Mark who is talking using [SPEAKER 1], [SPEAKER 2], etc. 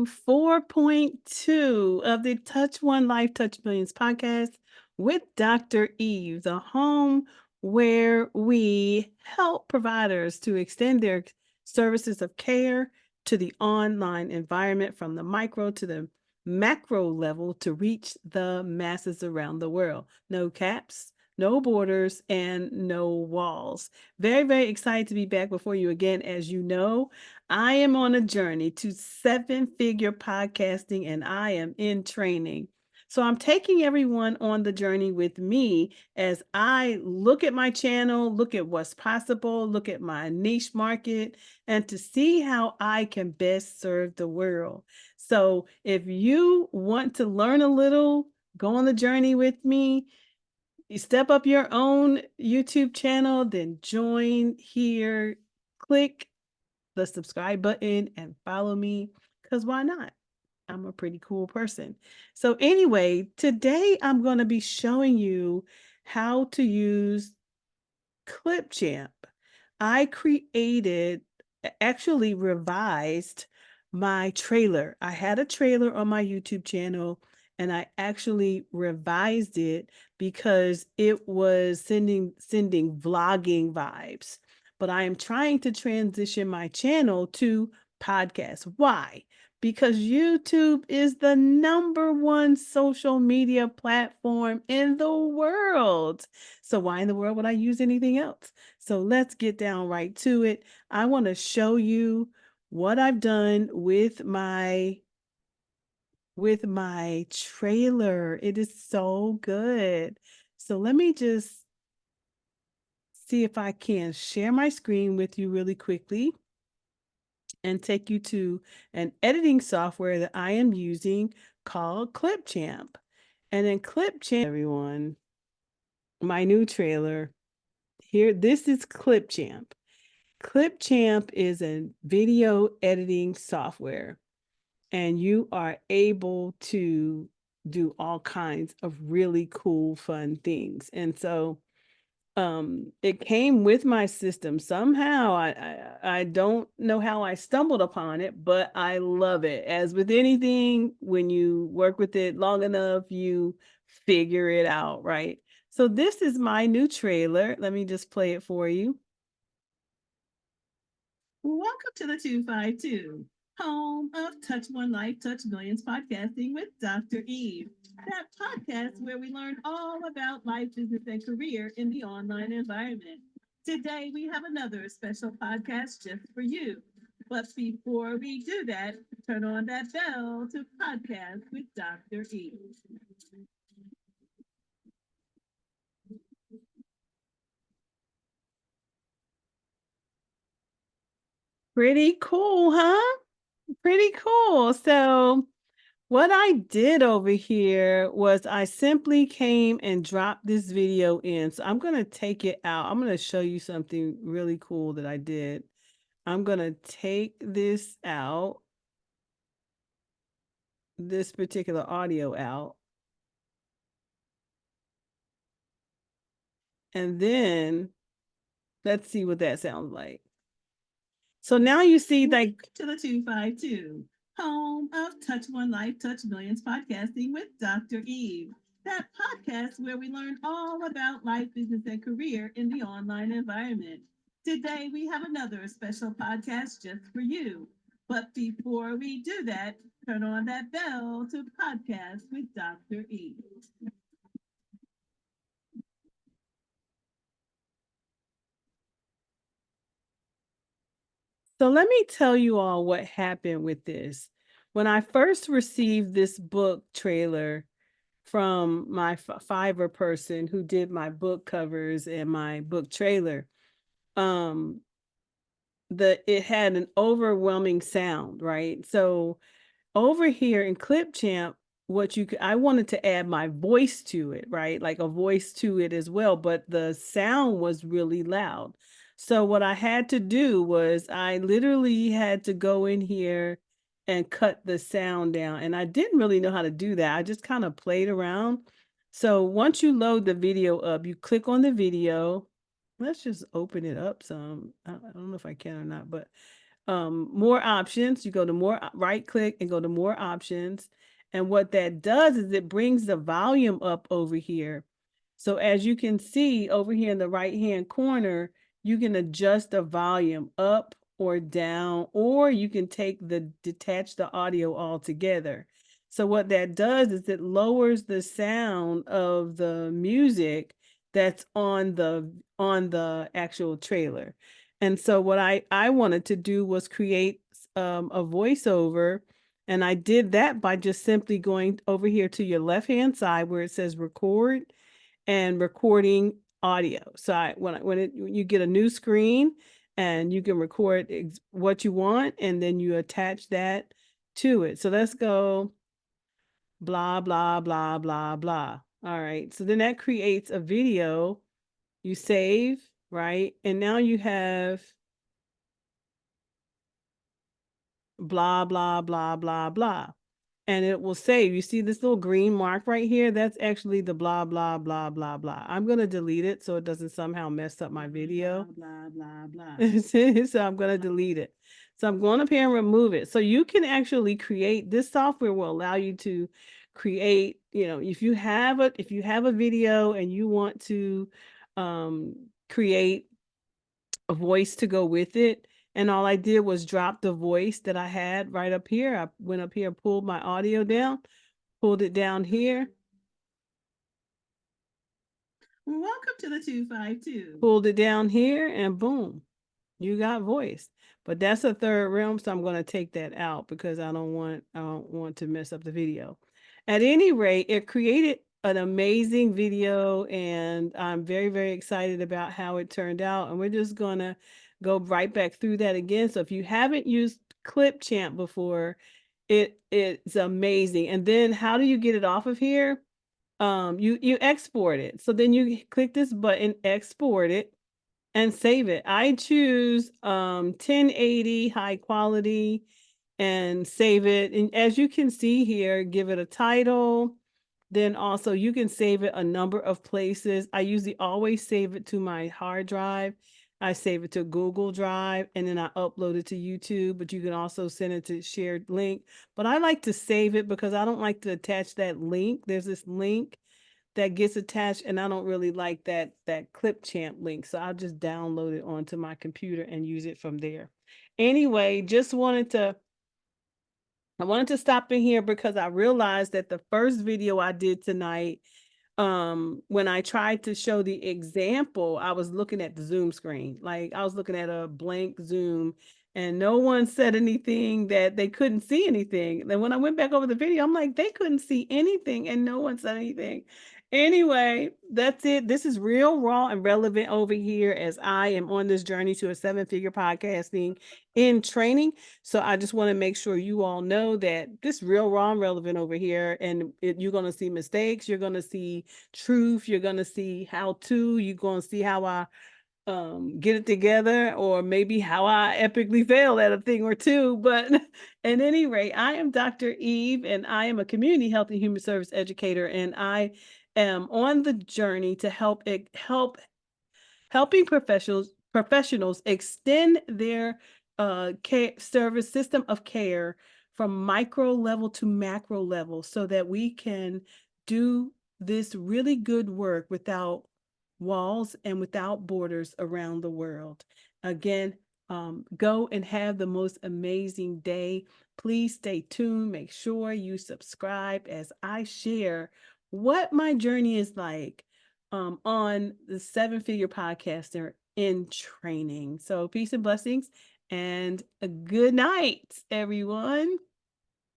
[SPEAKER 1] to 4.2 of the Touch One Life, Touch Millions podcast with Dr. Eve, the home where we help providers to extend their services of care to the online environment from the micro to the macro level to reach the masses around the world. No caps, no borders, and no walls. Very, very excited to be back before you again. As you know, I am on a journey to seven-figure podcasting and I am in training. So I'm taking everyone on the journey with me as I look at my channel, look at what's possible, look at my niche market, and to see how I can best serve the world. So if you want to learn a little, go on the journey with me, you step up your own YouTube channel, then join here, click the subscribe button and follow me because why not? I'm a pretty cool person. So, anyway, today I'm going to be showing you how to use Clipchamp. I created, actually revised my trailer. I had a trailer on my YouTube channel and I actually revised it because it was sending vlogging vibes. But I am trying to transition my channel to podcast. Why? Because YouTube is the number one social media platform in the world. So why in the world would I use anything else? So let's get down right to it. I want to show you what I've done with my trailer. It is so good. So let me just see if I can share my screen with you really quickly and take you to an editing software that I am using called Clipchamp. And in Clipchamp, everyone, my new trailer here, this is Clipchamp. Clipchamp is a video editing software, and you are able to do all kinds of really cool, fun things. And so it came with my system. Somehow I don't know how I stumbled upon it, but I love it. As with anything, when you work with it long enough, you figure it out, right? So this is my new trailer. Let me just play it for you. Welcome to the 252, home of Touch One Life, Touch Millions podcasting with Dr. Eve. That podcast where we learn all about life, business, and career in the online environment. Today, we have another special podcast just for you. But before we do that, turn on that bell to podcast with Dr. Eve. Pretty cool, huh? Pretty cool. So, what I did over here was I simply came and dropped this video in. So I'm going to take it out. I'm going to show you something really cool that I did. I'm going to take this out, this particular audio out. And then let's see what that sounds like. So now you see like to the 252, home of Touch One Life, Touch Millions podcasting with Dr. Eve. That podcast where we learn all about life, business, and career in the online environment. Today we have another special podcast just for you. But before we do that, turn on that bell to podcast with Dr. Eve. So let me tell you all what happened with this. When I first received this book trailer from my Fiverr person who did my book covers and my book trailer, um, it had an overwhelming sound, right? So over here in Clipchamp, I wanted to add my voice to it, right? Like a voice to it as well, but the sound was really loud. So what I had to do was I literally had to go in here and cut the sound down. And I didn't really know how to do that. I just kind of played around. So once you load the video up, you click on the video. Let's just open it up some. I don't know if I can or not, but more options. You go to more, right click and go to more options. And what that does is it brings the volume up over here. So as you can see over here in the right hand corner, you can adjust the volume up or down, or you can detach the audio altogether. So what that does is it lowers the sound of the music that's on the actual trailer. And so what I wanted to do was create a voiceover, and I did that by just simply going over here to your left hand side where it says record and recording audio. So when you get a new screen and you can record what you want, and then you attach that to it. So let's go blah blah blah blah blah. All right. So then that creates a video. You save, right? And now you have blah, blah, blah, blah, blah. And it will save. You see this little green mark right here? That's actually the blah, blah, blah, blah, blah. I'm going to delete it so it doesn't somehow mess up my video. Blah, blah, blah, blah. So I'm going to delete it. So I'm going up here and remove it. So you can actually create, this software will allow you to create, if you have a video and you want to create a voice to go with it. And all I did was drop the voice that I had right up here. I went up here, pulled my audio down, pulled it down here. Welcome to the 252. Pulled it down here and boom, you got voice. But that's a third realm, so I'm going to take that out because I don't want to mess up the video. At any rate, it created an amazing video, and I'm very, very excited about how it turned out. And we're just going to go right back through that again. So if you haven't used Clipchamp before, it's amazing. And then how do you get it off of here? You export it. So then you click this button, export it, and save it. I choose 1080 high quality and save it. And as you can see here, give it a title. Then also you can save it a number of places. I usually always save it to my hard drive. I save it to Google Drive, and then I upload it to YouTube, but you can also send it to shared link. But I like to save it because I don't like to attach that link. There's this link that gets attached, and I don't really like that Clipchamp link. So I'll just download it onto my computer and use it from there. Anyway, I wanted to stop in here because I realized that the first video I did tonight, when I tried to show the example, I was looking at the Zoom screen. Like I was looking at a blank Zoom, and no one said anything that they couldn't see anything. Then when I went back over the video, I'm like, they couldn't see anything and no one said anything. Anyway, that's it. This is real, raw, and relevant over here as I am on this journey to a 7-figure podcasting in training. So I just want to make sure you all know that this real, raw, and relevant over here. And you're going to see mistakes. You're going to see truth. You're going to see how to. You're going to see how I get it together, or maybe how I epically fail at a thing or two. But at any rate, I am Dr. Eve, and I am a community health and human service educator, and I am on the journey to helping professionals extend their care service system of care from micro level to macro level so that we can do this really good work without walls and without borders around the world. Again, go and have the most amazing day. Please stay tuned. Make sure you subscribe as I share what my journey is like on the 7-figure podcaster in training. So peace and blessings and a good night, everyone.